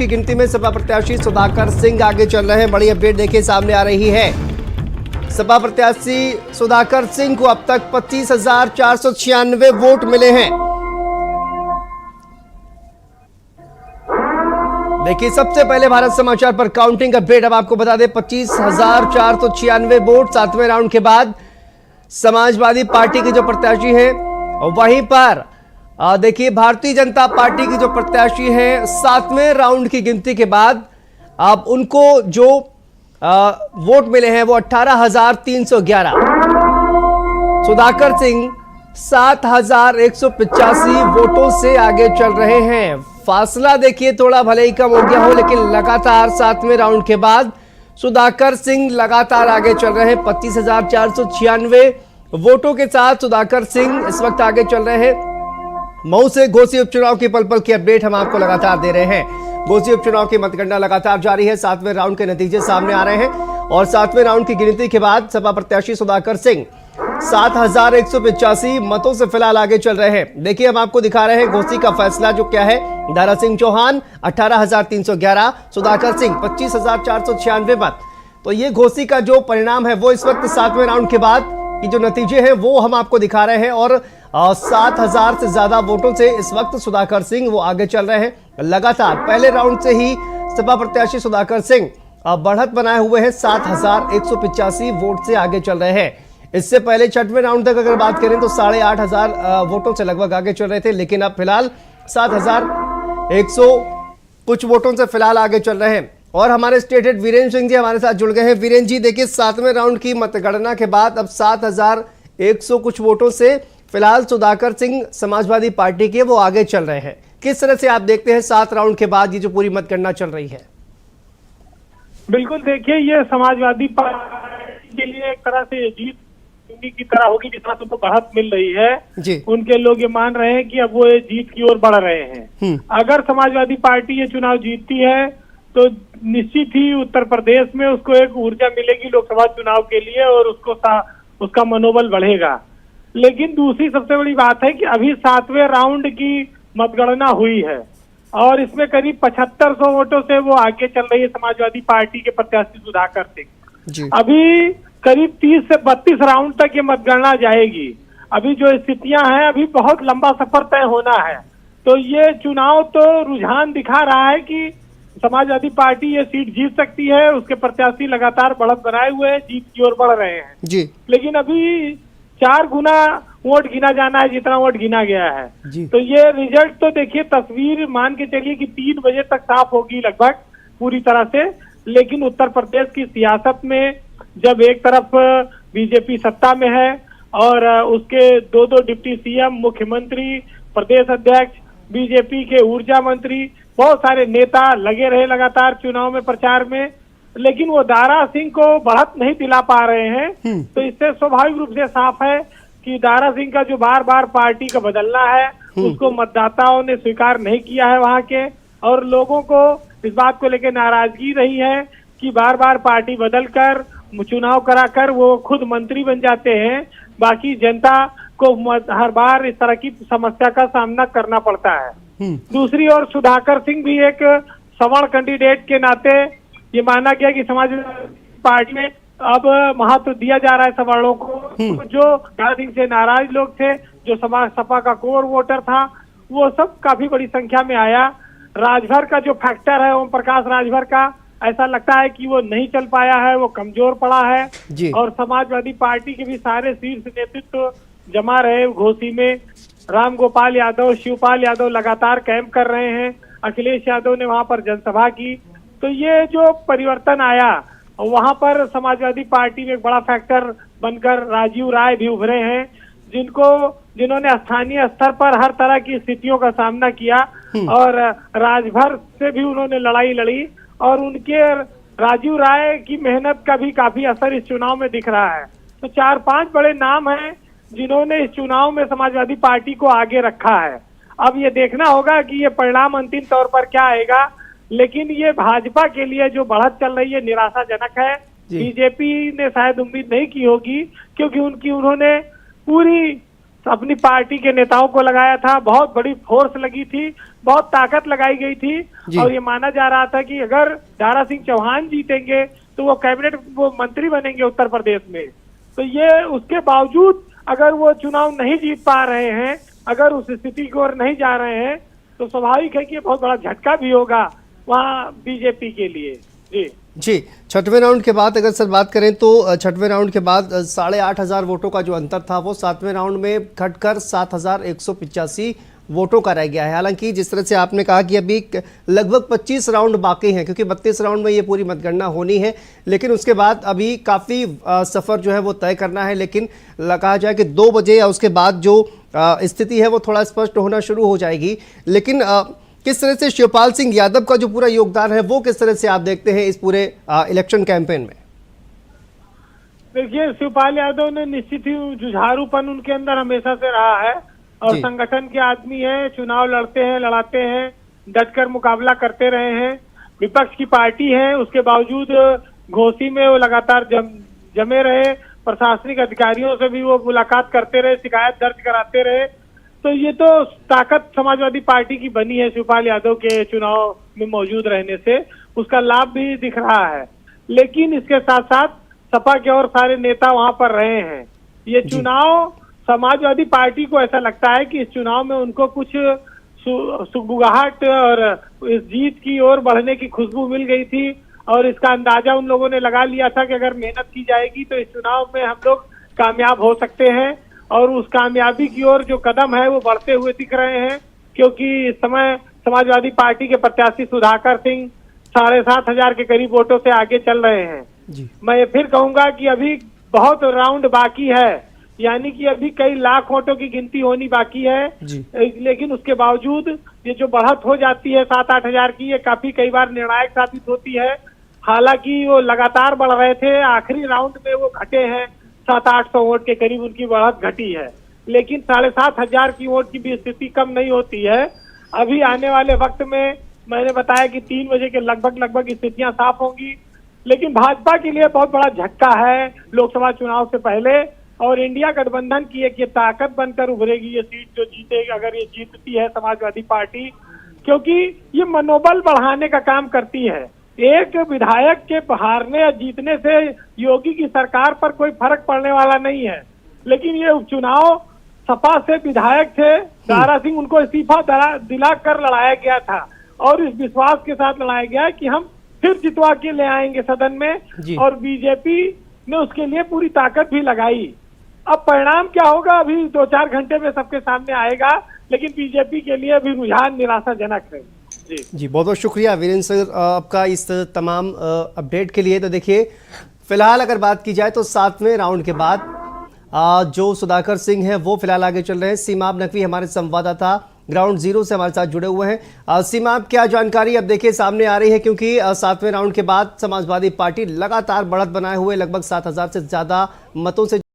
की गिनती में सपा प्रत्याशी सुधाकर सिंह आगे चल रहे हैं। बड़ी अपडेट देखिए सामने आ रही है। सपा प्रत्याशी सुधाकर सिंह को अब तक 25,496 वोट मिले हैं। देखिए सबसे पहले भारत समाचार पर काउंटिंग अपडेट अब आपको बता दें 25,496 वोट। 7वें राउंड के बाद समाजवादी पार्टी के जो प्रत्याशी हैं वहीं पर देखिए भारतीय जनता पार्टी की जो प्रत्याशी हैं 7वें राउंड की गिनती के बाद अब उनको जो वोट मिले हैं वो 18,311। सुधाकर सिंह 7,185 वोटों से आगे चल रहे हैं। फासला देखिए थोड़ा भले ही कम हो गया हो, लेकिन लगातार 7वें राउंड के बाद सुधाकर सिंह लगातार आगे चल रहे हैं। 25,496 वोटों के साथ सुधाकर सिंह इस वक्त आगे चल रहे हैं। मऊ से घोसी उपचुनाव की पल पल की अपडेट हम आपको लगातार दे रहे हैं। घोसी उपचुनाव की मतगणना लगातार जारी है। 7वें राउंड के नतीजे सामने आ रहे हैं और 7वें राउंड की गिनती के बाद सपा प्रत्याशी सुधाकर सिंह 7,185 मतों से फिलहाल आगे चल रहे हैं। देखिए हम आपको दिखा रहे हैं घोसी का फैसला जो क्या है। दारा सिंह चौहान 18,311, सुधाकर सिंह 25,496 मत। तो ये घोसी का जो परिणाम है वो इस वक्त 7वें राउंड के बाद की जो नतीजे हैं वो हम आपको दिखा रहे हैं और 7,000 से ज्यादा वोटों से इस वक्त सुधाकर सिंह वो आगे चल रहे हैं। लगातार पहले राउंड से ही सपा प्रत्याशी सुधाकर सिंह बढ़त बनाए हुए हैं। 7,185 वोट से आगे चल रहे हैं। इससे पहले 6वें राउंड तक अगर बात करें तो 8,500 वोटों से लगभग आगे चल रहे थे, लेकिन अब फिलहाल 7,100 कुछ वोटों से फिलहाल आगे चल रहे हैं। और हमारे स्टेट हेड वीरेंद्र सिंह जी हमारे साथ जुड़ गए हैं। वीरेंद्र जी देखिए 7वें राउंड की मतगणना के बाद अब 7,100 कुछ वोटों से फिलहाल सुधाकर सिंह समाजवादी पार्टी के वो आगे चल रहे हैं। किस तरह से आप देखते हैं 7 राउंड के बाद ये जो पूरी मतगणना चल रही है? बिल्कुल देखिए ये समाजवादी पार्टी के लिए एक तरह से जीत की तरह होगी। जितना तो बढ़त मिल रही है जी। उनके लोग ये मान रहे हैं कि अब वो ये जीत की ओर बढ़ रहे हैं। अगर समाजवादी पार्टी ये चुनाव जीतती है तो निश्चित ही उत्तर प्रदेश में उसको एक ऊर्जा मिलेगी लोकसभा चुनाव के लिए और उसका मनोबल बढ़ेगा। लेकिन दूसरी सबसे बड़ी बात है कि अभी 7वें राउंड की मतगणना हुई है और इसमें करीब 7,500 वोटों से वो आगे चल रही है समाजवादी पार्टी के प्रत्याशी सुधाकर सिंह। अभी करीब 30 से 32 राउंड तक ये मतगणना जाएगी। अभी जो स्थितियां हैं अभी बहुत लंबा सफर तय होना है। तो ये चुनाव तो रुझान दिखा रहा है कि समाजवादी पार्टी ये सीट जीत सकती है। उसके प्रत्याशी लगातार बढ़त बनाए हुए हैं, जीत की ओर बढ़ रहे हैं जी। लेकिन अभी 4 गुना वोट गिना जाना है जितना वोट गिना गया है। तो ये रिजल्ट तो देखिए तस्वीर मान के चलिए कि 3 बजे तक साफ होगी लगभग पूरी तरह से। लेकिन उत्तर प्रदेश की सियासत में जब एक तरफ बीजेपी सत्ता में है और उसके 2 डिप्टी सीएम, मुख्यमंत्री, प्रदेश अध्यक्ष, बीजेपी के ऊर्जा मंत्री, बहुत सारे नेता लगे रहे लगातार चुनाव में प्रचार में, लेकिन वो दारा सिंह को बढ़त नहीं दिला पा रहे हैं। तो इससे स्वाभाविक रूप से साफ है कि दारा सिंह का जो बार बार पार्टी का बदलना है उसको मतदाताओं ने स्वीकार नहीं किया है वहां के, और लोगों को इस बात को लेकर नाराजगी रही है कि बार बार पार्टी बदलकर चुनाव कराकर वो खुद मंत्री बन जाते हैं, बाकी जनता को हर बार इस तरह की समस्या का सामना करना पड़ता है। दूसरी ओर सुधाकर सिंह भी एक सवर्ण कैंडिडेट के नाते ये माना गया कि समाजवादी पार्टी में अब महत्व दिया जा रहा है सवर्णों को। जो दारा सिंह से नाराज लोग थे, जो सपा का कोर वोटर था, वो सब काफी बड़ी संख्या में आया। राजभर का जो फैक्टर है ओम प्रकाश राजभर का, ऐसा लगता है कि वो नहीं चल पाया है, वो कमजोर पड़ा है। और समाजवादी पार्टी के भी सारे शीर्ष नेतृत्व जमा रहे घोसी में। राम गोपाल यादव, शिवपाल यादव लगातार कैंप कर रहे हैं। अखिलेश यादव ने वहां पर जनसभा की। तो ये जो परिवर्तन आया वहां पर समाजवादी पार्टी में एक बड़ा फैक्टर बनकर राजीव राय भी उभरे हैं, जिन्होंने स्थानीय स्तर पर हर तरह की स्थितियों का सामना किया और राजभर से भी उन्होंने लड़ाई लड़ी। और उनके राजीव राय की मेहनत का भी काफी असर इस चुनाव में दिख रहा है। तो 4-5 बड़े नाम हैं जिन्होंने इस चुनाव में समाजवादी पार्टी को आगे रखा है। अब ये देखना होगा कि ये परिणाम अंतिम तौर पर क्या आएगा, लेकिन ये भाजपा के लिए जो बढ़त चल रही है निराशाजनक है। बीजेपी ने शायद उम्मीद नहीं की होगी क्योंकि उन्होंने पूरी अपनी पार्टी के नेताओं को लगाया था, बहुत बड़ी फोर्स लगी थी, बहुत ताकत लगाई गई थी और ये माना जा रहा था कि अगर दारा सिंह चौहान जीतेंगे तो वो कैबिनेट वो मंत्री बनेंगे उत्तर प्रदेश में। तो ये उसके बावजूद अगर वो चुनाव नहीं जीत पा रहे हैं, अगर उस स्थिति की ओर नहीं जा रहे हैं, तो स्वाभाविक है कि ये बहुत बड़ा झटका भी होगा वहाँ बीजेपी के लिए। जी, छठवें राउंड के बाद अगर सर बात करें तो छठवें राउंड के बाद 8,500 वोटों का जो अंतर था वो सातवें राउंड में घटकर 7,185 वोटों का रह गया है। हालांकि जिस तरह से आपने कहा कि अभी लगभग 25 राउंड बाकी हैं, क्योंकि 32 राउंड में ये पूरी मतगणना होनी है, लेकिन उसके बाद अभी काफ़ी सफ़र जो है वो तय करना है। लेकिन कहा जाए कि 2 बजे या उसके बाद जो स्थिति है वो थोड़ा स्पष्ट होना शुरू हो जाएगी। लेकिन किस तरह से शिवपाल सिंह यादव का जो पूरा योगदान है वो किस तरह से आप देखते हैं इस पूरे इलेक्शन कैंपेन में? देखिए, शिवपाल यादव ने निश्चित ही जुझारूपन उनके अंदर हमेशा से रहा है और संगठन के आदमी हैं, चुनाव लड़ते हैं, लड़ाते हैं, डटकर मुकाबला करते रहे हैं। विपक्ष की पार्टी है, उसके बावजूद घोसी में वो लगातार जमे रहे, प्रशासनिक अधिकारियों से भी वो मुलाकात करते रहे, शिकायत दर्ज कराते रहे। तो ये तो ताकत समाजवादी पार्टी की बनी है शिवपाल यादव के चुनाव में मौजूद रहने से, उसका लाभ भी दिख रहा है। लेकिन इसके साथ साथ सपा के और सारे नेता वहां पर रहे हैं। ये चुनाव समाजवादी पार्टी को ऐसा लगता है कि इस चुनाव में उनको कुछ सुगबुगाहट और इस जीत की ओर बढ़ने की खुशबू मिल गई थी और इसका अंदाजा उन लोगों ने लगा लिया था कि अगर मेहनत की जाएगी तो इस चुनाव में हम लोग कामयाब हो सकते हैं। और उस कामयाबी की ओर जो कदम है वो बढ़ते हुए दिख रहे हैं, क्योंकि इस समय समाजवादी पार्टी के प्रत्याशी सुधाकर सिंह 7,500 के करीब वोटों से आगे चल रहे हैं। मैं ये फिर कहूंगा कि अभी बहुत राउंड बाकी है, यानी कि अभी कई लाख वोटों की गिनती होनी बाकी है। लेकिन उसके बावजूद ये जो बढ़त हो जाती है 7-8 हजार की, ये काफी कई बार निर्णायक साबित होती है। हालांकि वो लगातार बढ़ रहे थे, आखिरी राउंड में वो घटे हैं, 700-800 वोट के करीब उनकी बढ़त घटी है। लेकिन 7,500 की वोट की भी स्थिति कम नहीं होती है। अभी आने वाले वक्त में मैंने बताया कि 3 बजे के लगभग स्थितियां साफ होंगी। लेकिन भाजपा के लिए बहुत बड़ा झटका है लोकसभा चुनाव से पहले, और इंडिया गठबंधन की एक ये ताकत बनकर उभरेगी ये सीट जो जीतेगी, अगर ये जीतती है समाजवादी पार्टी, क्योंकि ये मनोबल बढ़ाने का काम करती है। एक विधायक के हारने या जीतने से योगी की सरकार पर कोई फर्क पड़ने वाला नहीं है। लेकिन ये उपचुनाव सपा से विधायक थे दारा सिंह, उनको इस्तीफा दिलाकर लड़ाया गया था और इस विश्वास के साथ लड़ाया गया कि हम फिर जितवा के ले आएंगे सदन में, और बीजेपी ने उसके लिए पूरी ताकत भी लगाई। अब परिणाम क्या होगा अभी 2-4 घंटे में सबके सामने आएगा, लेकिन बीजेपी के लिए अभी रुझान निराशाजनक है। जी बहुत बहुत शुक्रिया वीरेंद्र सर आपका इस तमाम अपडेट के लिए। तो देखिए, फिलहाल अगर बात की जाए तो 7वें राउंड के बाद जो सुधाकर सिंह है वो फिलहाल आगे चल रहे हैं। सीमाब नकवी हमारे संवाददाता ग्राउंड जीरो से हमारे साथ जुड़े हुए हैं। सीमाब, क्या जानकारी अब देखिए सामने आ रही है, क्योंकि 7वें राउंड के बाद समाजवादी पार्टी लगातार बढ़त बनाए हुए लगभग 7,000 से ज्यादा मतों से